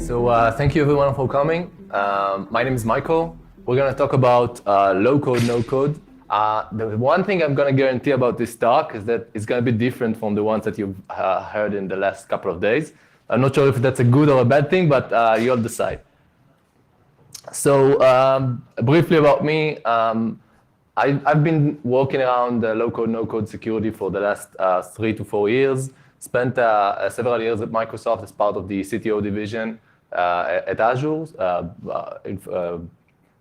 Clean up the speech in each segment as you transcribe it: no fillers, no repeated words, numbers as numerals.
Thank you everyone for coming. My name is Michael. We're going to talk about low-code, no-code. The one thing I'm going to guarantee about this talk is that it's going to be different from the ones that you've heard in the last couple of days. I'm not sure if that's a good or a bad thing, but you'll decide. So briefly about me, I've been working around low-code, no-code security for the last 3 to 4 years. Spent several years at Microsoft as part of the CTO division at Azure,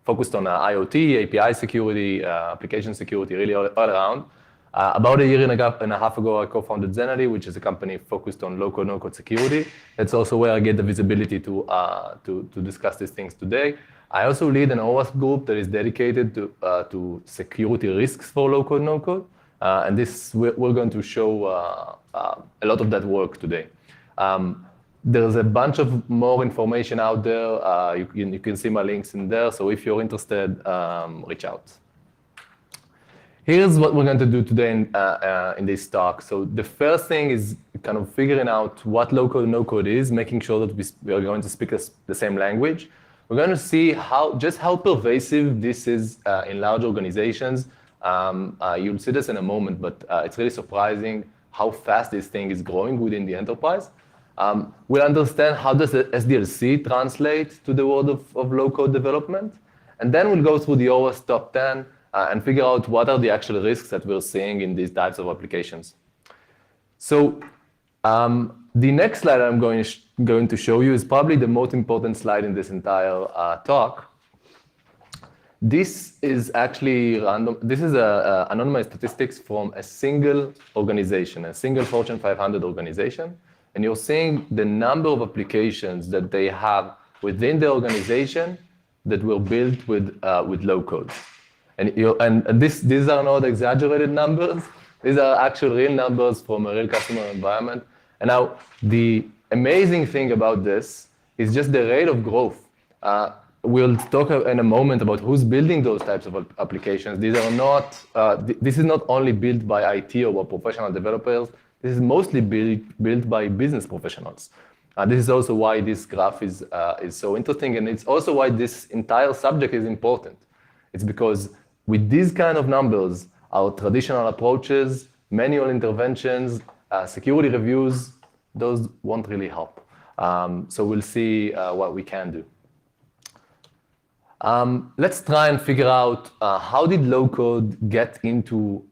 focused on IoT, API security, application security, really all around. About a year and a half ago, I co-founded Zenity, which is a company focused on low-code, no-code security. That's also where I get the visibility to discuss these things today. I also lead an OWASP group that is dedicated to security risks for low-code, no-code. And we're going to show a lot of that work today. There's a bunch of more information out there. You can see my links in there. So if you're interested, reach out. Here's what we're going to do today in this talk. So the first thing is kind of figuring out what low-code, no-code is, making sure that we are going to speak the same language. We're going to see just how pervasive this is in large organizations. You'll see this in a moment, but it's really surprising how fast this thing is growing within the enterprise. We'll understand how does the SDLC translate to the world of low-code development. And then we'll go through the OWASP top 10 and figure out what are the actual risks that we're seeing in these types of applications. So the next slide I'm going to show you is probably the most important slide in this entire talk. This is actually random. This is anonymized statistics from a single organization, a single Fortune 500 organization. And you're seeing the number of applications that they have within the organization that were built with low code. And these are not exaggerated numbers. These are actual real numbers from a real customer environment. And now the amazing thing about this is just the rate of growth. We'll talk in a moment about who's building those types of applications. These are not. This is not only built by IT or by professional developers. This is mostly built by business professionals. This is also why this graph is so interesting, and it's also why this entire subject is important. It's because with these kind of numbers, our traditional approaches, manual interventions, security reviews, those won't really help. So we'll see what we can do. Let's try and figure out how did low code get into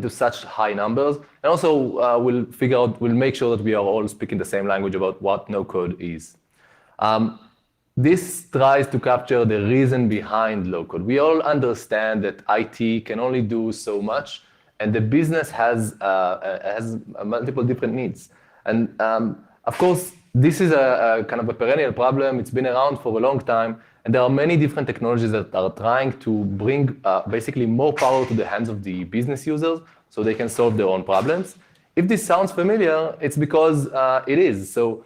such high numbers, and also we'll make sure that we are all speaking the same language about what no code is. This tries to capture the reason behind low code. We all understand that IT can only do so much, and the business has multiple different needs. And of course, this is a kind of a perennial problem. It's been around for a long time. And there are many different technologies that are trying to bring basically more power to the hands of the business users so they can solve their own problems. If this sounds familiar, it's because it is. So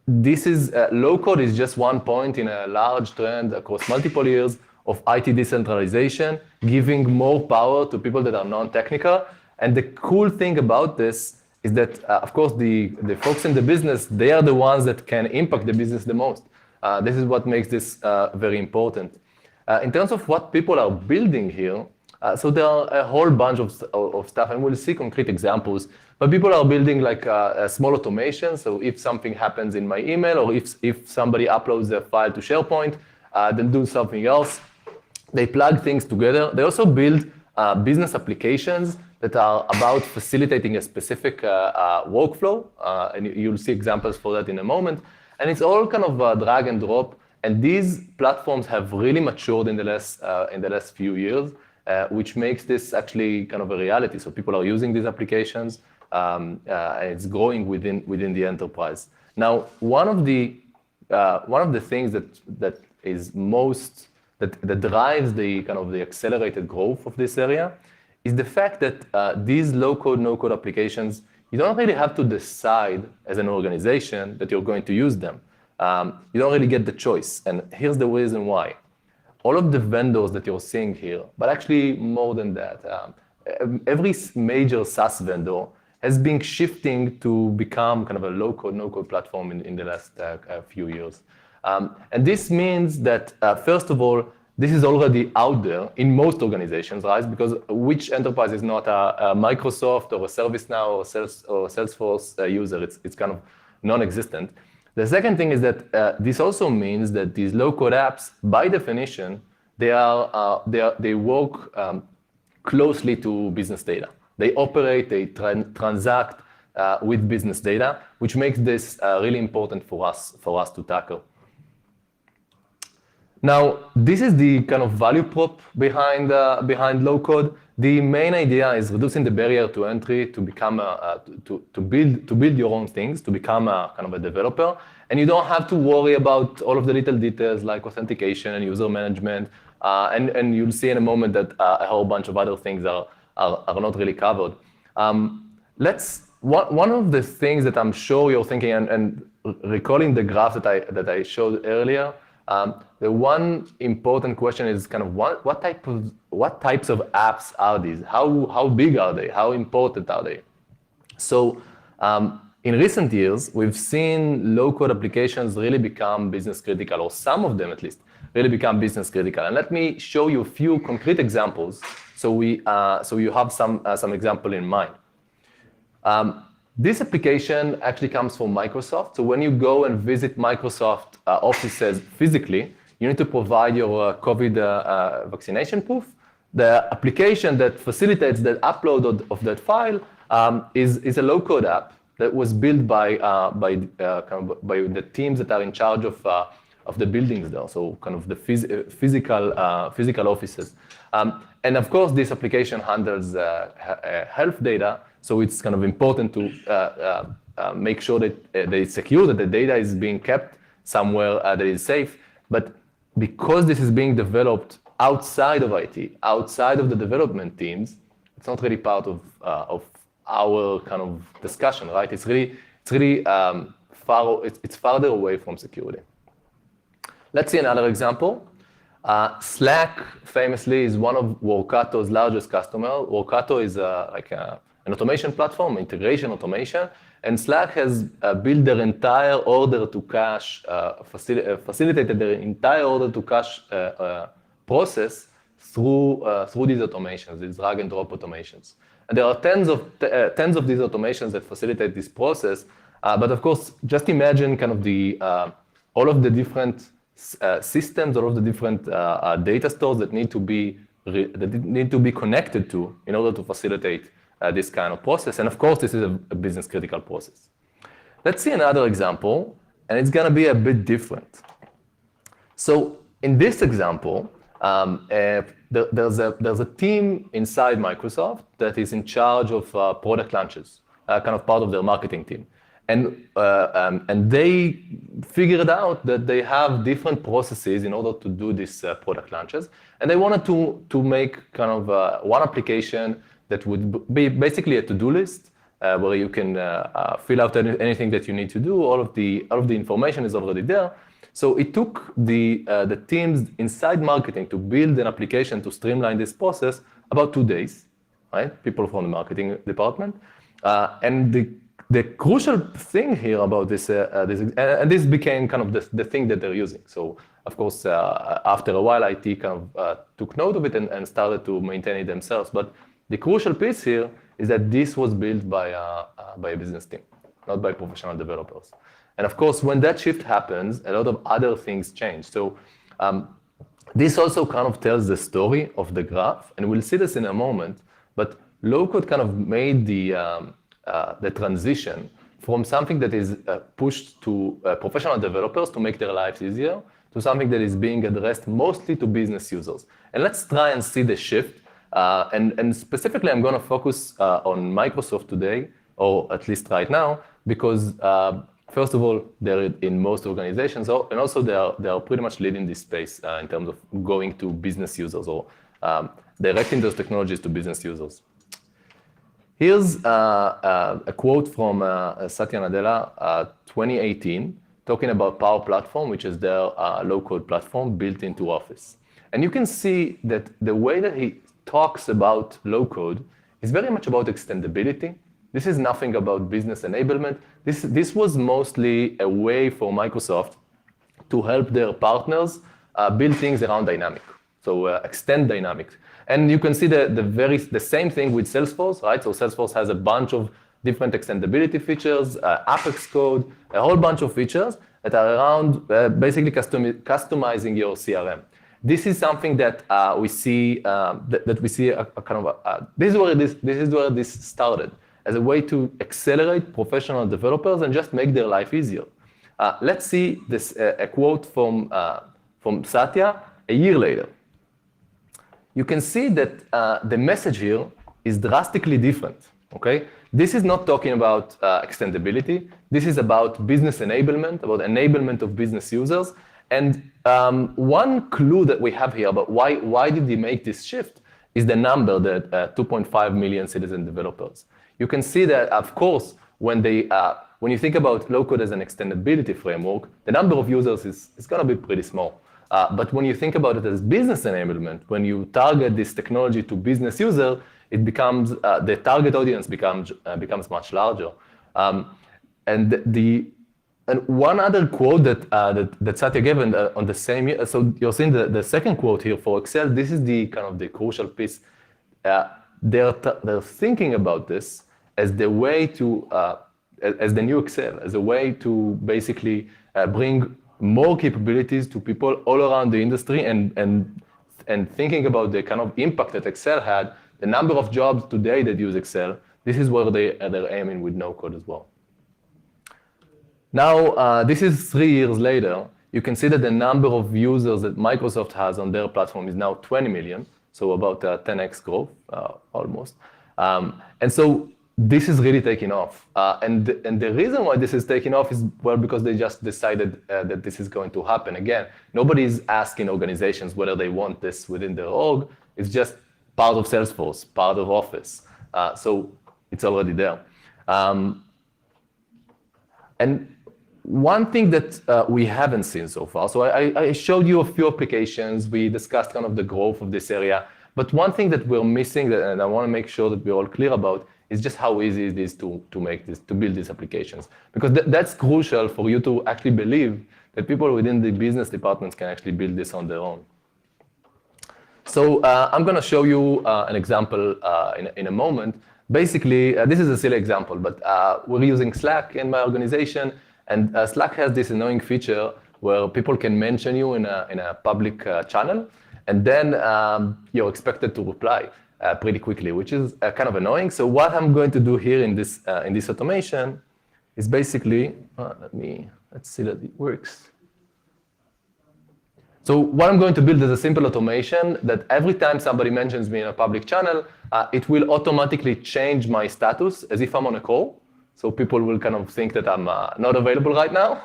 this is low code is just one point in a large trend across multiple years of IT decentralization, giving more power to people that are non-technical. And the cool thing about this is that, of course, the folks in the business, they are the ones that can impact the business the most. This is what makes this very important. In terms of what people are building here, so there are a whole bunch of stuff, and we'll see concrete examples. But people are building like a small automation. So if something happens in my email, or if somebody uploads a file to SharePoint, then do something else. They plug things together. They also build business applications that are about facilitating a specific workflow. And you'll see examples for that in a moment. And it's all kind of drag and drop. And these platforms have really matured in the last few years, which makes this actually kind of a reality. So people are using these applications, and it's growing within the enterprise. Now, one of the things that drives the kind of the accelerated growth of this area is the fact that these low-code, no-code applications, you don't really have to decide as an organization that you're going to use them. You don't really get the choice. And here's the reason why. All of the vendors that you're seeing here, but actually more than that, every major SaaS vendor has been shifting to become kind of a low-code, no-code platform in the last few years. And this means that, first of all, this is already out there in most organizations, right? Because which enterprise is not a Microsoft or a ServiceNow or Salesforce user? It's kind of non-existent. The second thing is that this also means that these low-code apps, by definition, they work closely to business data. They operate, they transact with business data, which makes this really important for us to tackle. Now, this is the kind of value prop behind low code. The main idea is reducing the barrier to entry to become to build your own things, to become a kind of a developer, and you don't have to worry about all of the little details like authentication and user management. And you'll see in a moment that a whole bunch of other things are not really covered. One of the things that I'm sure you're thinking, and recalling the graph that I showed earlier, the one important question is kind of what types of apps are these? How big are they? How important are they? So in recent years, we've seen low-code applications really become business critical, or some of them at least, really become business critical. And let me show you a few concrete examples so you have some example in mind. This application actually comes from Microsoft. So when you go and visit Microsoft offices physically, you need to provide your COVID vaccination proof. The application that facilitates the upload of that file is a low-code app that was built by the teams that are in charge of the buildings there, so kind of the physical offices. And of course, this application handles health data, so it's kind of important to make sure that it's secure, that the data is being kept somewhere that is safe. But because this is being developed outside of IT, outside of the development teams, it's not really part of our kind of discussion, right? It's really farther away from security. Let's see another example. Slack, famously, is one of Workato's largest customers. Workato is an automation platform, integration automation, and Slack has built their entire order-to-cash, facilitated their entire order-to-cash process through these automations, these drag-and-drop automations. And there are tens of these automations that facilitate this process. But of course, just imagine kind of all of the different systems, all of the different data stores that need to be connected to in order to facilitate this kind of process. And of course, this is a business critical process. Let's see another example, and it's gonna be a bit different. So in this example, there's a team inside Microsoft that is in charge of product launches, kind of part of their marketing team. And they figured out that they have different processes in order to do these product launches. And they wanted to make kind of one application that would be basically a to-do list where you can fill out anything that you need to do. All of the information is already there. So it took the teams inside marketing to build an application to streamline this process about 2 days, right? People from the marketing department. And the crucial thing here about this, and this became kind of the thing that they're using. So of course, after a while, IT kind of took note of it and started to maintain it themselves. But the crucial piece here is that this was built by a business team, not by professional developers. And of course, when that shift happens, a lot of other things change. So this also kind of tells the story of the graph, and we'll see this in a moment. But low-code kind of made the transition from something that is pushed to professional developers to make their lives easier to something that is being addressed mostly to business users. And let's try and see the shift. And specifically, I'm going to focus on Microsoft today, or at least right now, because first of all, they're in most organizations, and also they are pretty much leading this space in terms of going to business users or directing those technologies to business users. Here's a quote from Satya Nadella, 2018, talking about Power Platform, which is their low-code platform built into Office. And you can see that the way that he talks about low-code is very much about extendability. This is nothing about business enablement. This was mostly a way for Microsoft to help their partners build things around dynamic, so extend dynamics. And you can see the same thing with Salesforce, right? So Salesforce has a bunch of different extendability features, Apex code, a whole bunch of features that are around basically customizing your CRM. This is something that we see that we see a kind of this is where this started as a way to accelerate professional developers and just make their life easier. Let's see this a quote from Satya a year later. You can see that the message here is drastically different. Okay, this is not talking about extendability. This is about business enablement, about enablement of business users. And one clue that we have here about why did they make this shift is the number that 2.5 million citizen developers. You can see that, of course, when you think about low-code as an extendability framework, the number of users is going to be pretty small. But when you think about it as business enablement, when you target this technology to business user, it becomes the target audience becomes much larger. And one other quote that Satya gave on the same year. So you're seeing the second quote here for Excel. This is the kind of the crucial piece. They're thinking about this as the way to as the new Excel, as a way to basically bring more capabilities to people all around the industry, and thinking about the kind of impact that Excel had, the number of jobs today that use Excel. This is where they're aiming with no code as well. Now, this is 3 years later. You can see that the number of users that Microsoft has on their platform is now 20 million, so about 10x growth, almost. And so this is really taking off. And the reason why this is taking off is, well, because they just decided that this is going to happen. Again, nobody is asking organizations whether they want this within their org. It's just part of Salesforce, part of Office. So it's already there. And one thing that we haven't seen so far, so I showed you a few applications. We discussed kind of the growth of this area. But one thing that we're missing, and I want to make sure that we're all clear about, is just how easy it is to build these applications. Because that's crucial for you to actually believe that people within the business departments can actually build this on their own. So I'm going to show you an example in a moment. Basically, this is a silly example, but we're using Slack in my organization. And Slack has this annoying feature where people can mention you in a public channel, and then you're expected to reply pretty quickly, which is kind of annoying. So what I'm going to do here in this automation is basically, let's see that it works. So what I'm going to build is a simple automation that every time somebody mentions me in a public channel, it will automatically change my status as if I'm on a call. So people will kind of think that I'm not available right now.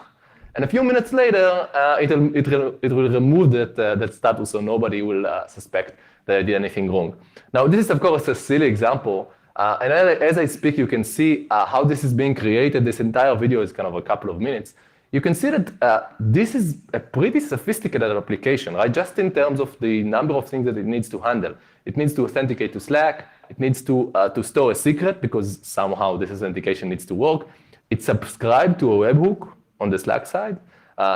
And a few minutes later, it will remove that status, so nobody will suspect that I did anything wrong. Now, this is, of course, a silly example. And as I speak, you can see how this is being created. This entire video is kind of a couple of minutes. You can see that this is a pretty sophisticated application, right? Just in terms of the number of things that it needs to handle. It needs to authenticate to Slack. It needs to store a secret because somehow this authentication needs to work. It's subscribed to a webhook on the Slack side.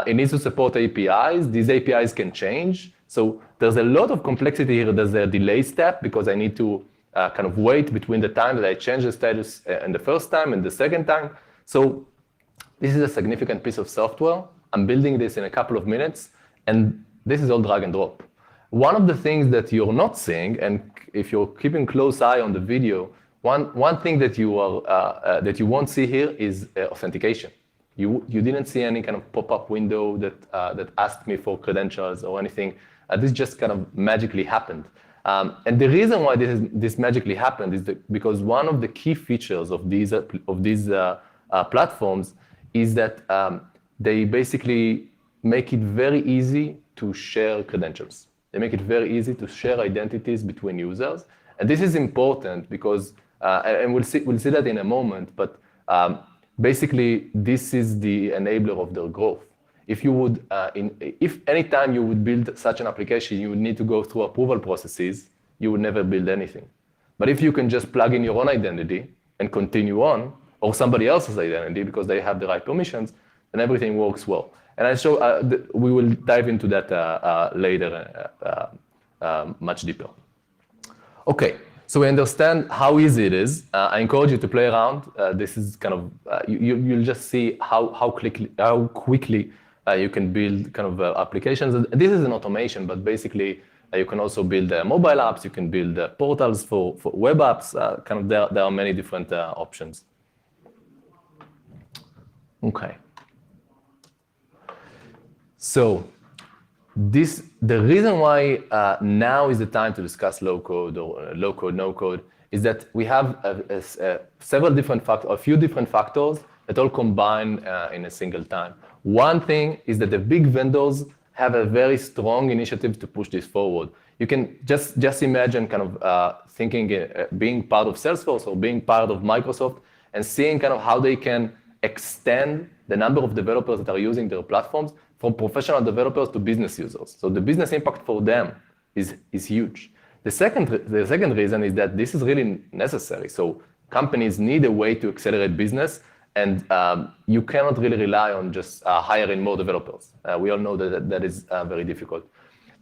It needs to support APIs. These APIs can change. So there's a lot of complexity here. There's a delay step because I need to kind of wait between the time that I change the status and the first time and the second time. So this is a significant piece of software. I'm building this in a couple of minutes, and this is all drag and drop. One of the things that you're not seeing, and if you're keeping close eye on the video, one thing that you won't see here is authentication. You didn't see any kind of pop-up window that asked me for credentials or anything. This just kind of magically happened. And the reason why this magically happened is because one of the key features of these platforms is that they basically make it very easy to share credentials. They make it very easy to share identities between users. And this is important because, and we'll see that in a moment, but basically this is the enabler of their growth. If anytime you would build such an application, you would need to go through approval processes, you would never build anything. But if you can just plug in your own identity, and continue on, or somebody else's identity because they have the right permissions, then everything works well. And we will dive into that later much deeper. Okay, so we understand how easy it is. I encourage you to play around. This is kind of, you'll just see how quickly you can build kind of applications. And this is an automation, but basically you can also build mobile apps, you can build portals for web apps. Kind of there are many different options. Okay. So the reason why now is the time to discuss low code or low code, no code is that we have a few different factors that all combine in a single time. One thing is that the big vendors have a very strong initiative to push this forward. You can just imagine kind of thinking being part of Salesforce or being part of Microsoft and seeing kind of how they can extend the number of developers that are using their platforms from professional developers to business users. So the business impact for them is huge. The second reason is that this is really necessary. So companies need a way to accelerate business, and you cannot really rely on just hiring more developers. We all know that is very difficult.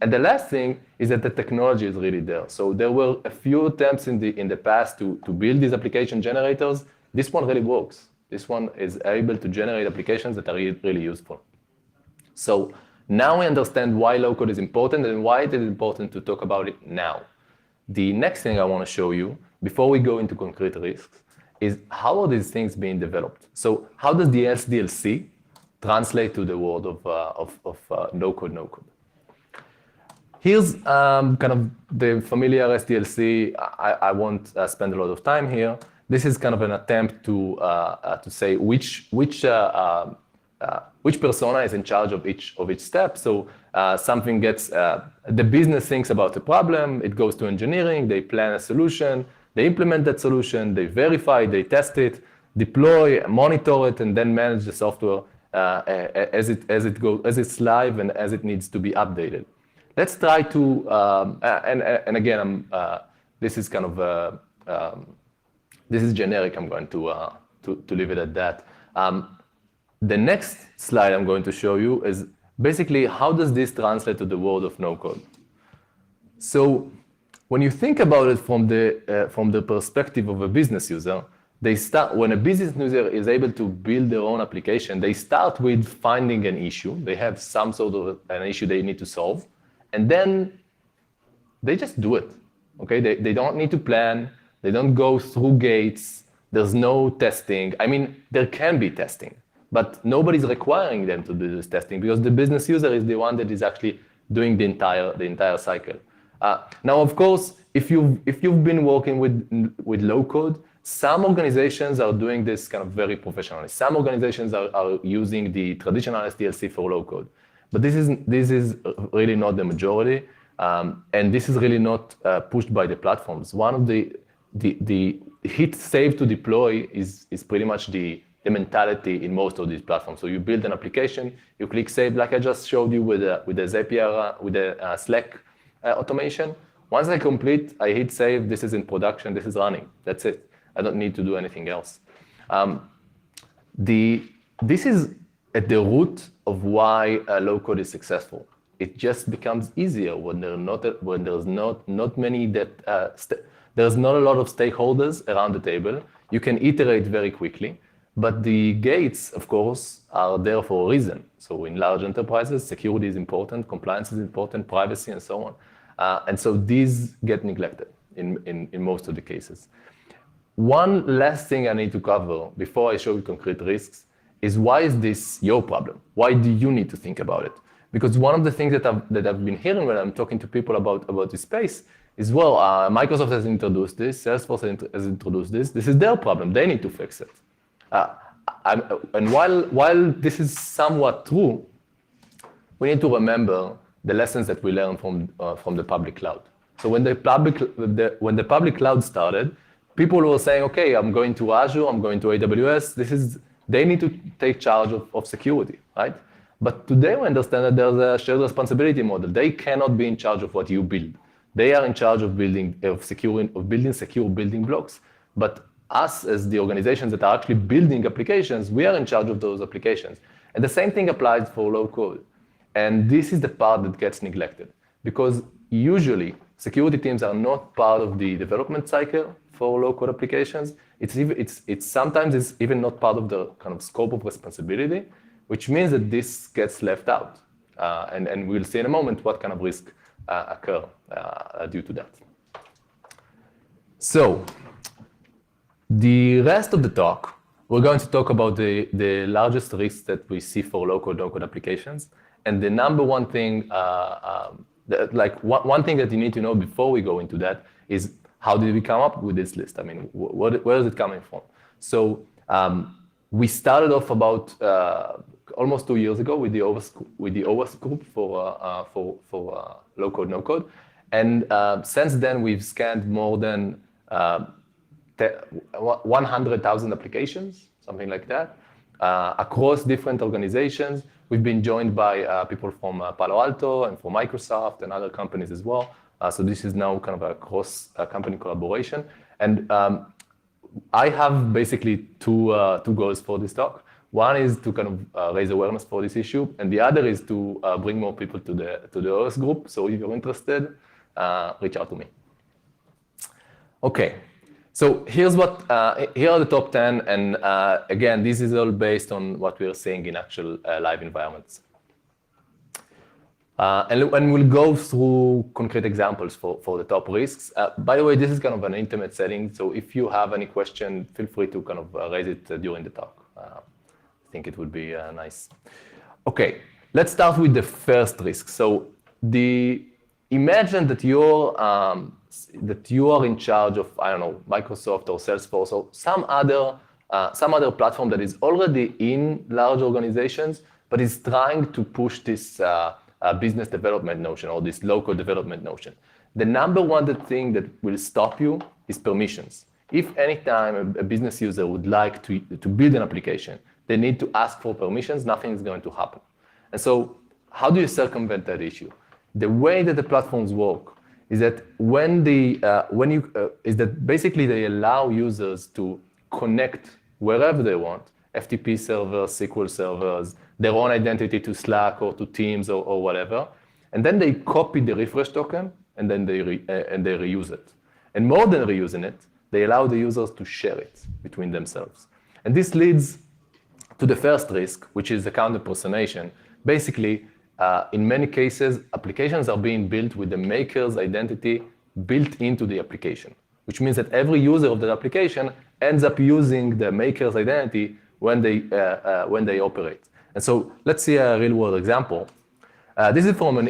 And the last thing is that the technology is really there. So there were a few attempts in the past to build these application generators. This one really works. This one is able to generate applications that are really useful. So now we understand why low code is important and why it is important to talk about it now. The next thing I want to show you before we go into concrete risks is how are these things being developed? So how does the SDLC translate to the world of no code, no code? Here's kind of the familiar SDLC. I won't spend a lot of time here. This is kind of an attempt to say which persona is in charge of each step. So something gets, the business thinks about the problem, it goes to engineering, they plan a solution, they implement that solution, they verify, they test it, deploy, monitor it, and then manage the software as it's live and as it needs to be updated. Let's try to, and again, this is kind of, this is generic. I'm going to leave it at that. The next slide I'm going to show you is basically how does this translate to the world of no code. So when you think about it from the perspective of a business user, when a business user is able to build their own application, they start with finding an issue. They have some sort of an issue they need to solve, and then they just do it. Okay, they don't need to plan. They don't go through gates. There's no testing. I mean, there can be testing, but nobody's requiring them to do this testing because the business user is the one that is actually doing the entire cycle. Now, of course, if you've been working with low code, some organizations are doing this kind of very professionally. Some organizations are using the traditional SDLC for low code, but this is really not the majority, and this is really not pushed by the platforms. One of the hit save to deploy is pretty much the mentality in most of these platforms. So you build an application, you click save, like I just showed you with the Zapier, with the Slack automation. Once I complete, I hit save, this is in production, this is running, that's it. I don't need to do anything else. This is at the root of why low code is successful. It just becomes easier when there's not a lot of stakeholders around the table. You can iterate very quickly, but the gates, of course, are there for a reason. So in large enterprises, security is important, compliance is important, privacy, and so on. And so these get neglected in most of the cases. One last thing I need to cover before I show you concrete risks is why is this your problem? Why do you need to think about it? Because one of the things that I've been hearing when I'm talking to people about this space is, well, Microsoft has introduced this, Salesforce has introduced this. This is their problem. They need to fix it. And while this is somewhat true, we need to remember the lessons that we learned from the public cloud. So when the public cloud started, people were saying, okay, I'm going to Azure, I'm going to AWS. They need to take charge of security, right? But today we understand that there's a shared responsibility model. They cannot be in charge of what you build. They are in charge of building secure building blocks. But us as the organizations that are actually building applications, we are in charge of those applications. And the same thing applies for low code. And this is the part that gets neglected because usually security teams are not part of the development cycle for low code applications. It's sometimes even not part of the kind of scope of responsibility, which means that this gets left out. And we'll see in a moment what kind of risk occur due to that. So the rest of the talk, we're going to talk about the largest risks that we see for low-code, no-code applications. And the number one thing, one thing that you need to know before we go into that is how did we come up with this list? I mean, where is it coming from? So we started off about almost 2 years ago with the OWASP group for low-code, no-code. And since then, we've scanned more than 100,000 applications, something like that, across different organizations. We've been joined by people from Palo Alto and from Microsoft and other companies as well. So this is now kind of a cross-company collaboration. And I have basically two goals for this talk. One is to kind of raise awareness for this issue, and the other is to bring more people to the OS group. So if you're interested, reach out to me. Okay, so here are the top 10, and again, this is all based on what we are seeing in actual live environments. And we'll go through concrete examples for the top risks. By the way, this is kind of an intimate setting, so if you have any question, feel free to kind of raise it during the talk. I think it would be nice. Okay, let's start with the first risk. So imagine that you are in charge of, I don't know, Microsoft or Salesforce or some other platform that is already in large organizations, but is trying to push this business development notion or this local development notion. The number one thing that will stop you is permissions. If anytime a business user would like to build an application, they need to ask for permissions, nothing is going to happen. And so how do you circumvent that issue? The way that the platforms work is that basically they allow users to connect wherever they want, FTP servers, SQL servers, their own identity to Slack or to Teams or whatever, and then they copy the refresh token and then they reuse it. And more than reusing it, they allow the users to share it between themselves. And this leads to the first risk, which is account impersonation. Basically, in many cases, applications are being built with the maker's identity built into the application, which means that every user of the application ends up using the maker's identity when they operate. And so let's see a real-world example. This is from an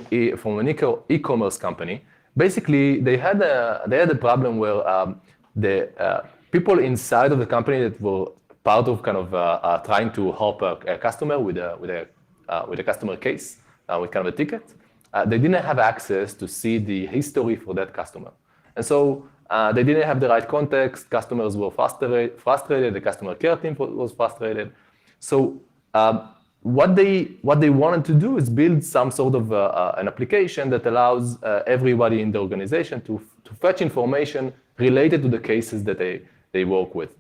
e-commerce company. Basically, they had a problem where the people inside of the company that were part of kind of trying to help a customer with a customer case, with kind of a ticket, they didn't have access to see the history for that customer. And so they didn't have the right context, customers were frustrated, the customer care team was frustrated. So what they wanted to do is build some sort of an application that allows everybody in the organization to fetch information related to the cases that they work with.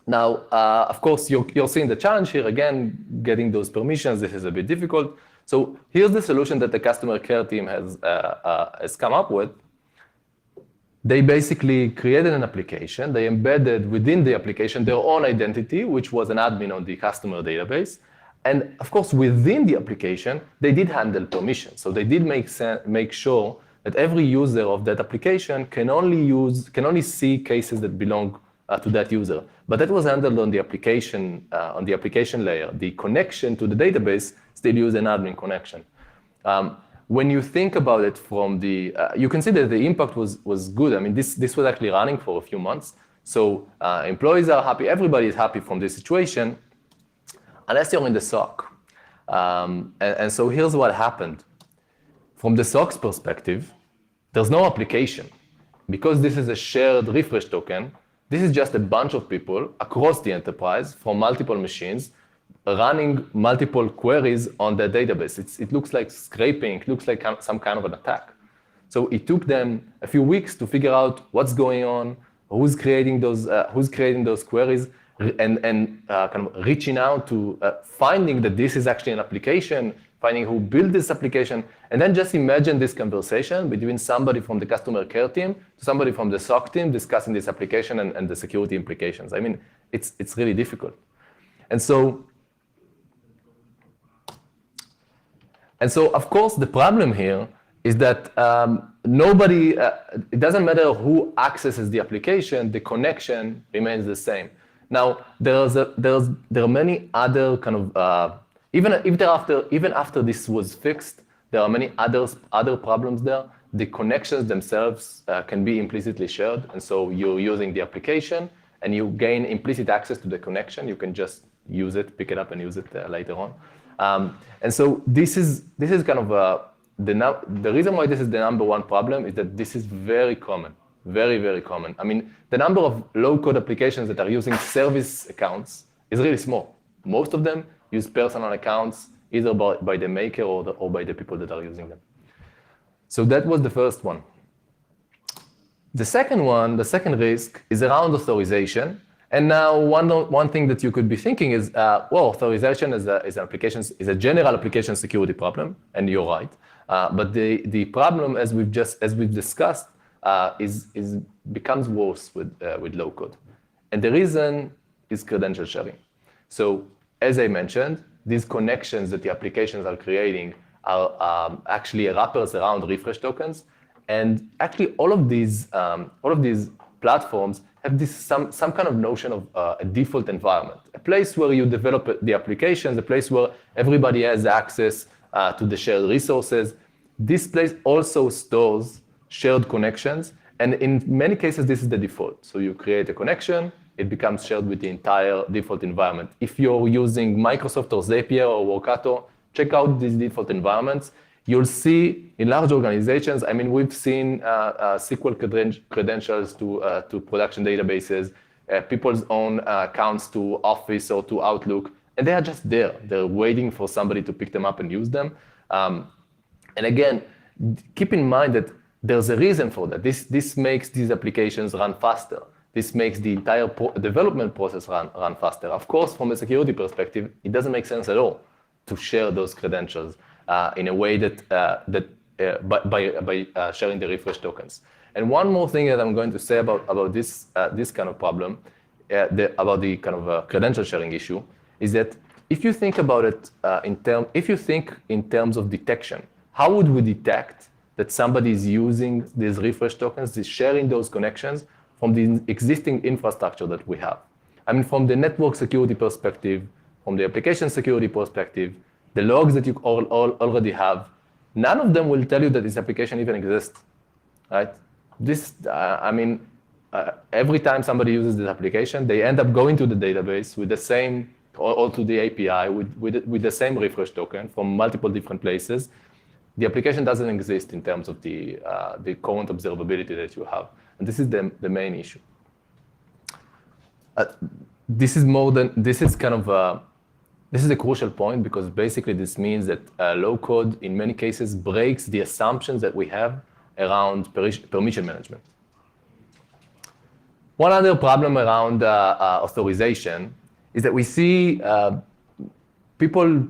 Now, of course, you're seeing the challenge here. Again, getting those permissions, this is a bit difficult. So here's the solution that the customer care team has come up with. They basically created an application. They embedded within the application their own identity, which was an admin on the customer database. And of course, within the application, they did handle permissions. So they did make sure that every user of that application can only see cases that belong to that user. But that was handled on the application layer. The connection to the database still used an admin connection. When you think about it from you can see that the impact was good. I mean, this was actually running for a few months. So employees are happy, everybody is happy from this situation, unless you're in the SOC. And so here's what happened. From the SOC's perspective, there's no application. Because this is a shared refresh token, this is just a bunch of people across the enterprise from multiple machines running multiple queries on the database. It looks like scraping, it looks like some kind of an attack. So it took them a few weeks to figure out what's going on, who's creating those queries, and kind of reaching out to finding that this is actually an application, finding who built this application, and then just imagine this conversation between somebody from the customer care team to somebody from the SOC team discussing this application and the security implications. I mean, it's really difficult. And so, of course, the problem here is that nobody, it doesn't matter who accesses the application, the connection remains the same. Now, there are many other kind of, even after this was fixed, there are many other problems there. The connections themselves can be implicitly shared, and so you're using the application, and you gain implicit access to the connection. You can just use it, pick it up, and use it later on. And so this is kind of the reason why this is the number one problem is that this is very common, very, very common. I mean, the number of low-code applications that are using service accounts is really small. Most of them use personal accounts, either by the maker or by the people that are using them. So that was the first one. The second one, the second risk, is around authorization. And now one thing that you could be thinking is, well, authorization is a general application security problem, and you're right. But the problem, as we've discussed, becomes worse with low code. And the reason is credential sharing. So as I mentioned, these connections that the applications are creating are actually wrappers around refresh tokens. And actually all of these platforms have some kind of notion of a default environment, a place where you develop the applications, a place where everybody has access to the shared resources. This place also stores shared connections, and in many cases, this is the default. So you create a connection, it becomes shared with the entire default environment. If you're using Microsoft or Zapier or Workato, check out these default environments. You'll see in large organizations, I mean, we've seen SQL credentials to production databases, people's own accounts to Office or to Outlook, and they are just there. They're waiting for somebody to pick them up and use them. And again, keep in mind that there's a reason for that. This makes these applications run faster. This makes the entire development process run faster. Of course, from a security perspective, it doesn't make sense at all to share those credentials in a way that by sharing the refresh tokens. And one more thing that I'm going to say about this kind of problem, about the kind of credential sharing issue, is that if you think about it in terms of detection, how would we detect that somebody is using these refresh tokens, is sharing those connections from the existing infrastructure that we have? I mean, from the network security perspective, from the application security perspective, the logs that you already have, none of them will tell you that this application even exists, right? Every time somebody uses this application, they end up going to the database with the same, or to the API with the same refresh token from multiple different places. The application doesn't exist in terms of the current observability that you have. And this is the main issue. This is a crucial point, because basically this means that low code in many cases breaks the assumptions that we have around permission management. One other problem around authorization is that we see people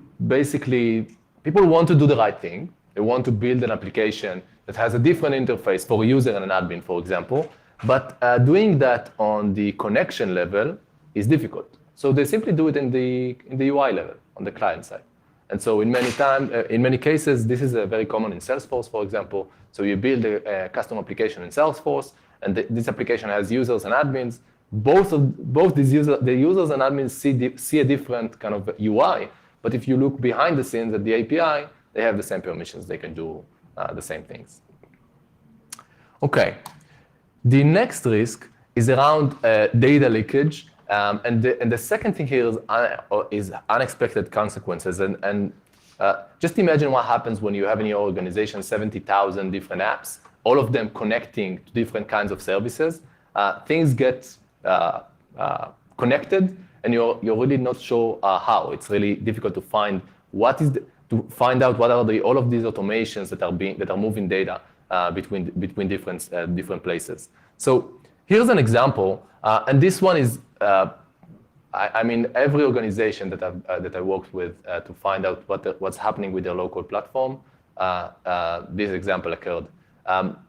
want to do the right thing. They want to build an application that has a different interface for a user and an admin, for example. But doing that on the connection level is difficult. So they simply do it in the UI level, on the client side. And so in many cases, this is very common in Salesforce, for example. So you build a custom application in Salesforce, and this application has users and admins. Both the users and admins see a different kind of UI. But if you look behind the scenes at the API, they have the same permissions. They can do the same things. Okay. The next risk is around data leakage. And the second thing here is unexpected consequences. And just imagine what happens when you have in your organization 70,000 different apps, all of them connecting to different kinds of services. Things get connected, and you're really not sure how. It's really difficult to find out what are all of these automations that are moving data between different places. So Here's an example, and this one is, I mean, every organization that I worked with to find out what's happening with their local platform, this example occurred.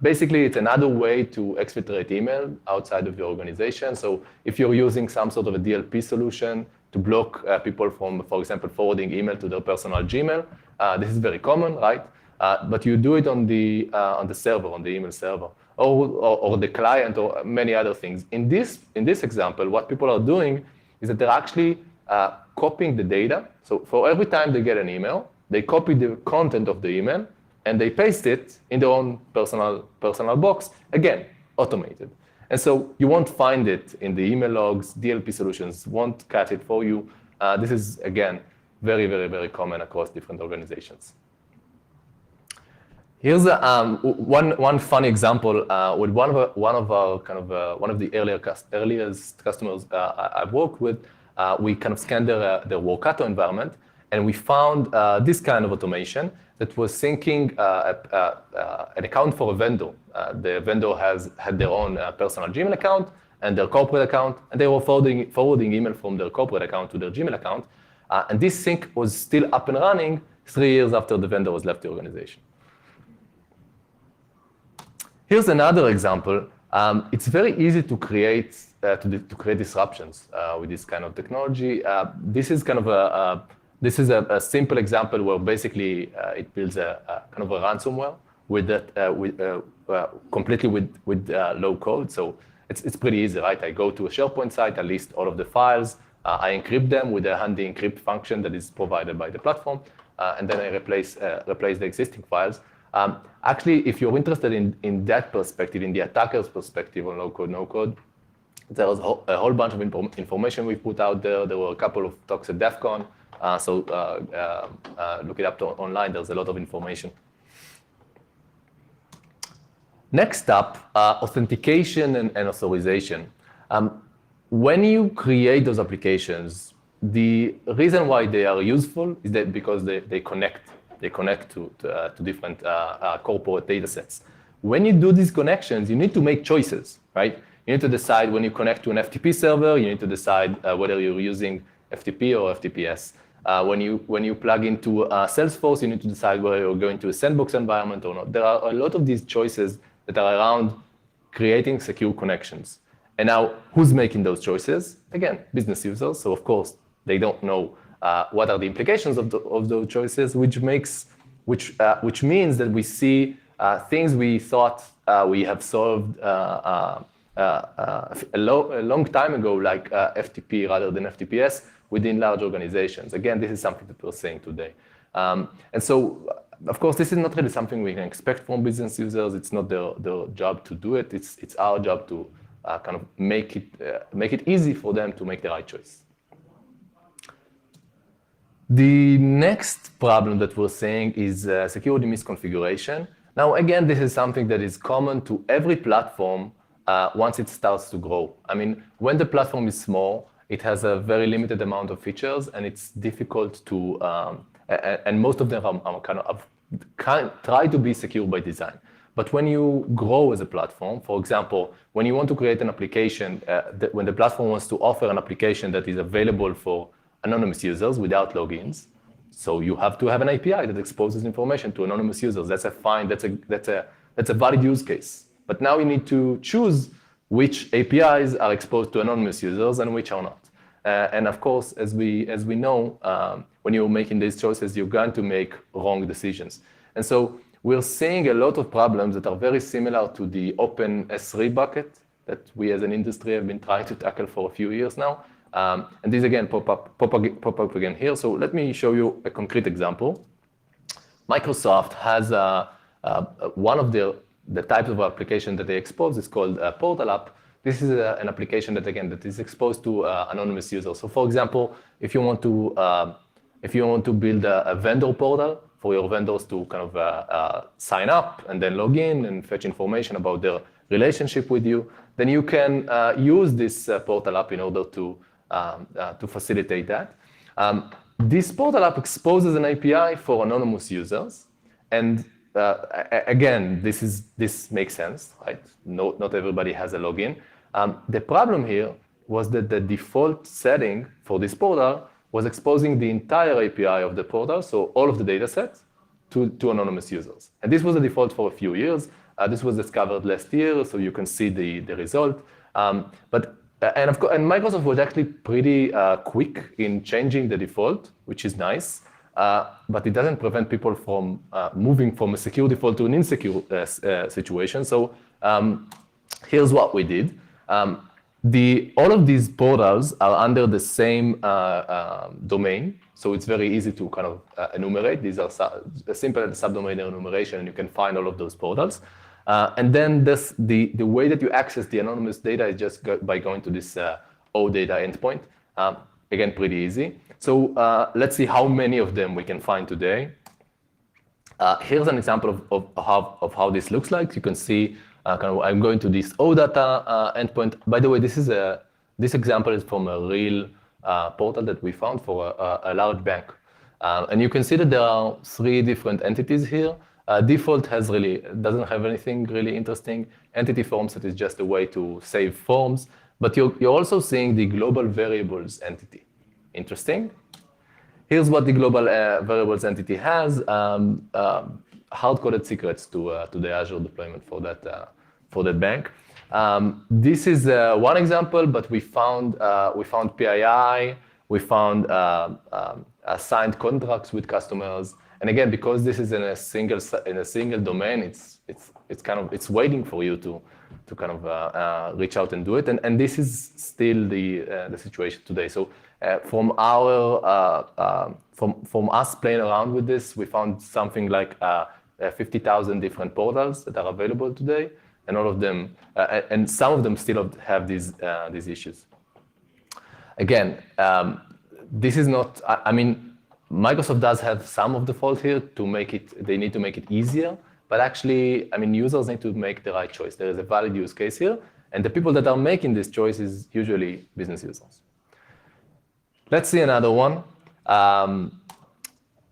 Basically, it's another way to exfiltrate email outside of your organization. So if you're using some sort of a DLP solution to block people from, for example, forwarding email to their personal Gmail, this is very common, right? But you do it on the server, on the email server, or the client, or many other things. In this example, what people are doing is that they're actually copying the data. So for every time they get an email, they copy the content of the email and they paste it in their own personal box, again, automated. And so you won't find it in the email logs. DLP solutions won't catch it for you. This is, again, very, very, very common across different organizations. Here's one funny example with one of the earliest customers I've worked with. We kind of scanned their Workato environment, and we found this kind of automation that was syncing an account for a vendor. The vendor had their own personal Gmail account and their corporate account, and they were forwarding email from their corporate account to their Gmail account. And this sync was still up and running 3 years after the vendor was left the organization. Here's another example. It's very easy to create disruptions with this kind of technology. This is kind of a simple example where basically it builds a kind of a ransomware completely with low code. So it's pretty easy, right? I go to a SharePoint site, I list all of the files, I encrypt them with a handy encrypt function that is provided by the platform, and then I replace the existing files. Actually, if you're interested in that perspective, in the attacker's perspective on low-code, no-code, there's a whole bunch of information we put out there. There were a couple of talks at LASCON, so look it up online. There's a lot of information. Next up, authentication and authorization. When you create those applications, the reason why they are useful is that because they connect to different corporate data sets. When you do these connections, you need to make choices, right? You need to decide when you connect to an FTP server, you need to decide whether you're using FTP or FTPS. When you plug into Salesforce, you need to decide whether you're going to a sandbox environment or not. There are a lot of these choices that are around creating secure connections. And now, who's making those choices? Again, business users. So of course, they don't know what are the implications of those choices, which means that we see things we thought we have solved a long time ago, like FTP rather than FTPS, within large organizations. Again, this is something that we're seeing today. And so, of course, this is not really something we can expect from business users. It's not their job to do it. It's our job to kind of make it easy for them to make the right choice. The next problem that we're seeing is security misconfiguration. Now, again, this is something that is common to every platform once it starts to grow. I mean, when the platform is small, it has a very limited amount of features, and it's difficult to, and most of them are try to be secure by design. But when you grow as a platform, for example, when you want to create an application, when the platform wants to offer an application that is available for anonymous users without logins, so you have to have an API that exposes information to anonymous users. That's a valid use case. But now you need to choose which APIs are exposed to anonymous users and which are not. And of course, as we know, when you're making these choices, you're going to make wrong decisions. And so we're seeing a lot of problems that are very similar to the open S3 bucket that we as an industry have been trying to tackle for a few years now. And these again pop up again here. So let me show you a concrete example. Microsoft has one of the types of application that they expose is called a portal app. This is an application that is exposed to anonymous users. So for example, if you want to build a vendor portal for your vendors to kind of sign up and then log in and fetch information about their relationship with you, then you can use this portal app in order to facilitate that. This portal app exposes an API for anonymous users, and again, this makes sense, right? Not everybody has a login, The problem here was that the default setting for this portal was exposing the entire API of the portal, so all of the data sets, to anonymous users. And this was the default for a few years. This was discovered last year, so you can see the result. And Microsoft was actually pretty quick in changing the default, which is nice. But it doesn't prevent people from moving from a secure default to an insecure situation. So here's what we did. All of these portals are under the same domain, so it's very easy to kind of enumerate. These are a simple subdomain enumeration, and you can find all of those portals. And then the way that you access the anonymous data is just by going to this OData endpoint. Again, pretty easy. So let's see how many of them we can find today. Here's an example of how this looks like. You can see I'm going to this OData endpoint. By the way, this example is from a real portal that we found for a large bank. And you can see that there are 3 different entities here. Default doesn't have anything really interesting. Entity forms, that is just a way to save forms. But you're also seeing the global variables entity. Interesting. Here's what the global variables entity has. Hard-coded secrets to the Azure deployment for that bank. This is one example, but we found PII, we found signed contracts with customers, and again, because this is in a single domain, it's waiting for you to kind of reach out and do it, and this is still the situation today. So from us playing around with this, we found something like 50,000 different portals that are available today, and all of them, and some of them still have these issues. Again, this is not. I mean, Microsoft does have some of the fault here to make it. They need to make it easier, but actually, I mean, users need to make the right choice. There is a valid use case here, and the people that are making this choice is usually business users. Let's see another one.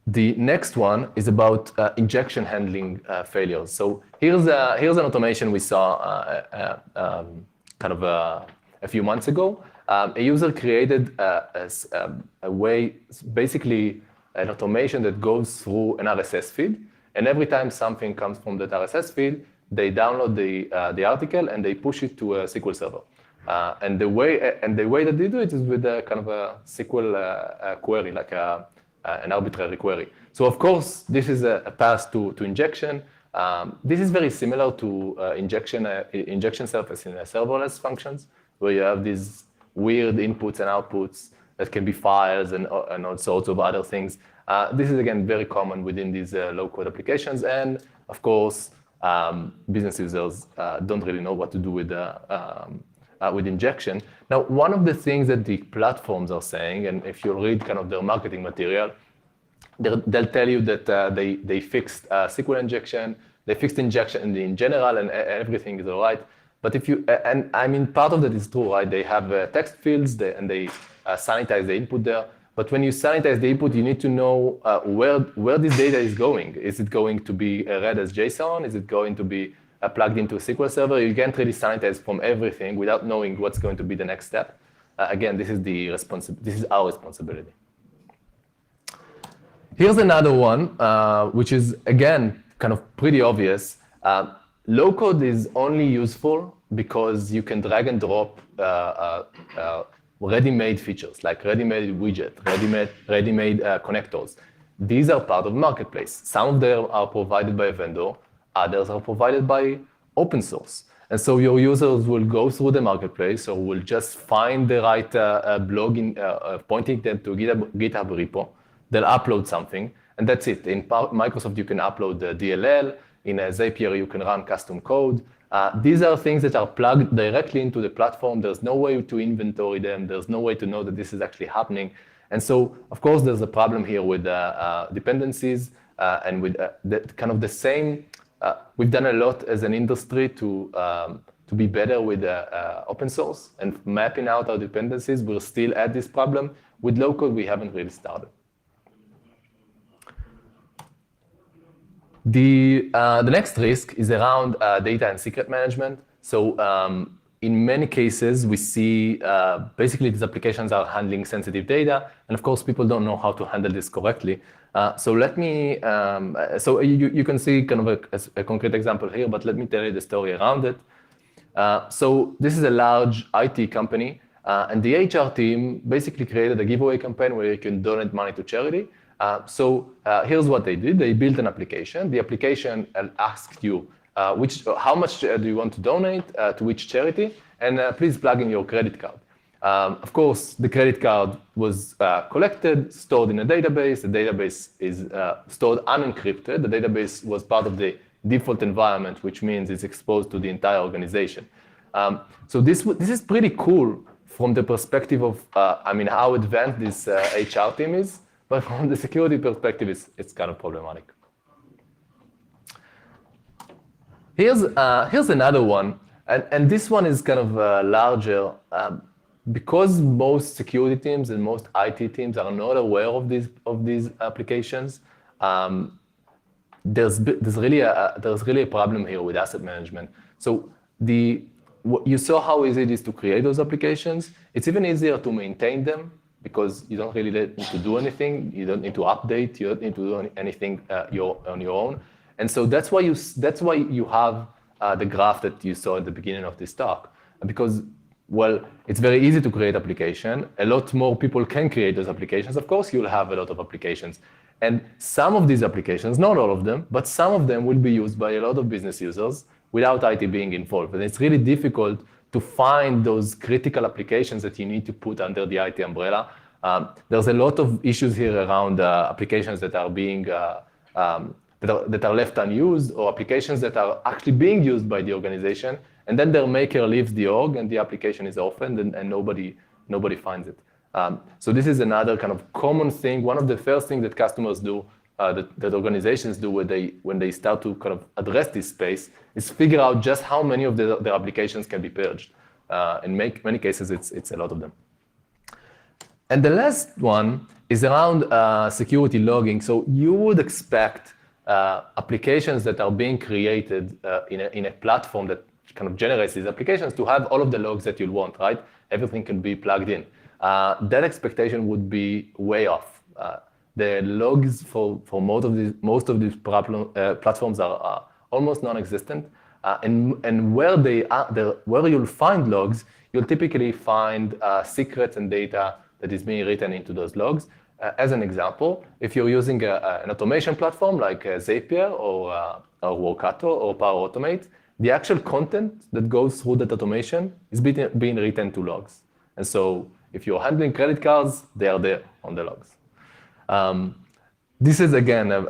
The next one is about injection handling failures. So here's an automation we saw kind of a few months ago. A user created a way, basically an automation that goes through an RSS feed, and every time something comes from that RSS feed, they download the article and they push it to a SQL server. And the way that they do it is with a kind of a SQL query, like an arbitrary query. So of course, this is a path to injection. This is very similar to injection surface in serverless functions, where you have these weird inputs and outputs that can be files and all sorts of other things. This is, again, very common within these low-code applications. And of course, business users don't really know what to do with injection. Now, one of the things that the platforms are saying, and if you read kind of their marketing material, they'll tell you that they fixed SQL injection, they fixed injection in general, and everything is all right. But and I mean, part of that is true, right? They have text fields, and they sanitize the input there. But when you sanitize the input, you need to know where this data is going. Is it going to be read as JSON? Is it going to be plugged into a SQL server? You can't really sanitize from everything without knowing what's going to be the next step. Again, this is our responsibility. Here's another one, which is, again, kind of pretty obvious. Low code is only useful because you can drag and drop ready-made features, like ready-made widget, ready-made connectors. These are part of marketplace. Some of them are provided by a vendor, others are provided by open source. And so your users will go through the marketplace or will just find the right blog pointing them to GitHub repo. They'll upload something, and that's it. In Microsoft, you can upload the DLL. In Zapier, you can run custom code. These are things that are plugged directly into the platform. There's no way to inventory them. There's no way to know that this is actually happening. And so, of course, there's a problem here with dependencies and with kind of the same. We've done a lot as an industry to be better with open source and mapping out our dependencies. We're still at this problem. With low code, we haven't really started. The next risk is around data and secret management. So in many cases, we see basically these applications are handling sensitive data, and of course, people don't know how to handle this correctly. So let me, so you can see kind of a concrete example here, but let me tell you the story around it. So this is a large IT company, and the HR team basically created a giveaway campaign where you can donate money to charity. So here's what they did. They built an application. The application asked you, how much do you want to donate to which charity? And please plug in your credit card. Of course, the credit card was collected, stored in a database. The database is stored unencrypted. The database was part of the default environment, which means it's exposed to the entire organization. So this is pretty cool from the perspective of, how advanced this HR team is, but from the security perspective, it's kind of problematic. Here's another one, and this one is kind of larger. Because most security teams and most IT teams are not aware of these applications, there's really a problem here with asset management. So you saw how easy it is to create those applications. It's even easier to maintain them because you don't really need to do anything. You don't need to update. You don't need to do anything on your own. And so that's why you have the graph that you saw at the beginning of this talk, because it's very easy to create application. A lot more people can create those applications. Of course, you'll have a lot of applications. And some of these applications, not all of them, but some of them will be used by a lot of business users without IT being involved. And it's really difficult to find those critical applications that you need to put under the IT umbrella. There's a lot of issues here around applications that are being that are left unused, or applications that are actually being used by the organization, and then their maker leaves the org and the application is orphaned and nobody finds it. So this is another kind of common thing. One of the first things that customers do, that organizations do when they start to kind of address this space, is figure out just how many of their applications can be purged. In many cases, it's a lot of them. And the last one is around security logging. So you would expect applications that are being created in a platform that kind of generates these applications to have all of the logs that you'll want, right? Everything can be plugged in. That expectation would be way off. The logs for most of these platforms are almost non-existent. And where you'll find logs, you'll typically find secrets and data that is being written into those logs. As an example, if you're using an automation platform like Zapier or Workato or Power Automate, the actual content that goes through that automation is being written to logs. And so if you're handling credit cards, they are there on the logs. This is, again,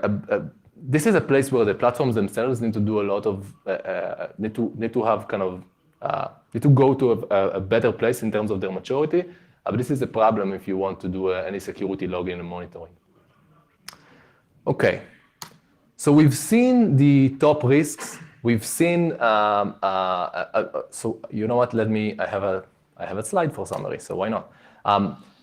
this is a place where the platforms themselves need to do a lot of, need to have kind of, need to go to a better place in terms of their maturity. But this is a problem if you want to do any security logging and monitoring. Okay, so we've seen the top risks. We've seen, so you know what, I have a slide for summary, so why not?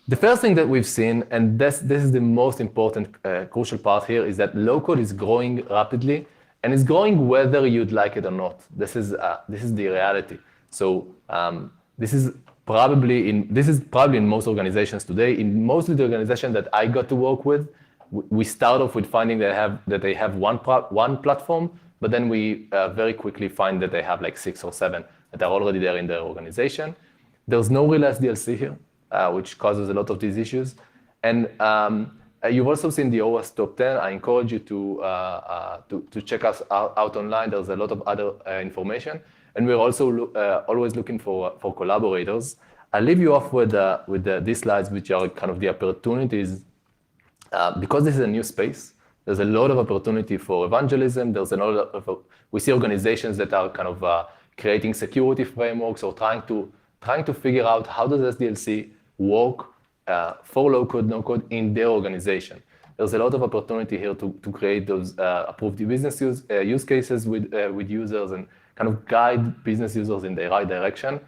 The first thing that we've seen, and this is the most important, crucial part here, is that low-code is growing rapidly, and it's growing whether you'd like it or not. This is the reality. So this is probably in most organizations today. In most of the organizations that I got to work with, we start off with finding that they have one platform, but then we very quickly find that they have like 6 or 7 that are already there in their organization. There's no real SDLC here, which causes a lot of these issues. And you've also seen the OWASP top 10. I encourage you to check us out online. There's a lot of other information. And we're also always looking for collaborators. I'll leave you off with these slides, which are kind of the opportunities. Because this is a new space, there's a lot of opportunity for evangelism. There's a lot of, we see organizations that are kind of creating security frameworks or trying to figure out how does SDLC work for low-code, no-code in their organization. There's a lot of opportunity here to create those approved business use cases with users and kind of guide business users in the right direction.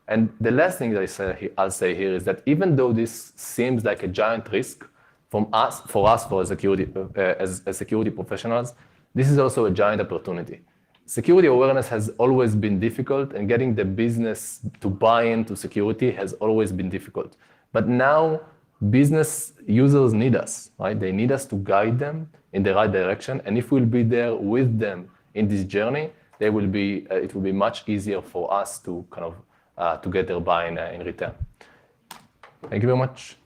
And the last thing that I'll say here is that even though this seems like a giant risk for us as security professionals, this is also a giant opportunity. security awareness has always been difficult, and getting the business to buy into security has always been difficult. But now business users need us, right? They need us to guide them in the right direction. And if we'll be there with them in this journey, it will be much easier for us to kind of to get their buy-in in return. Thank you very much.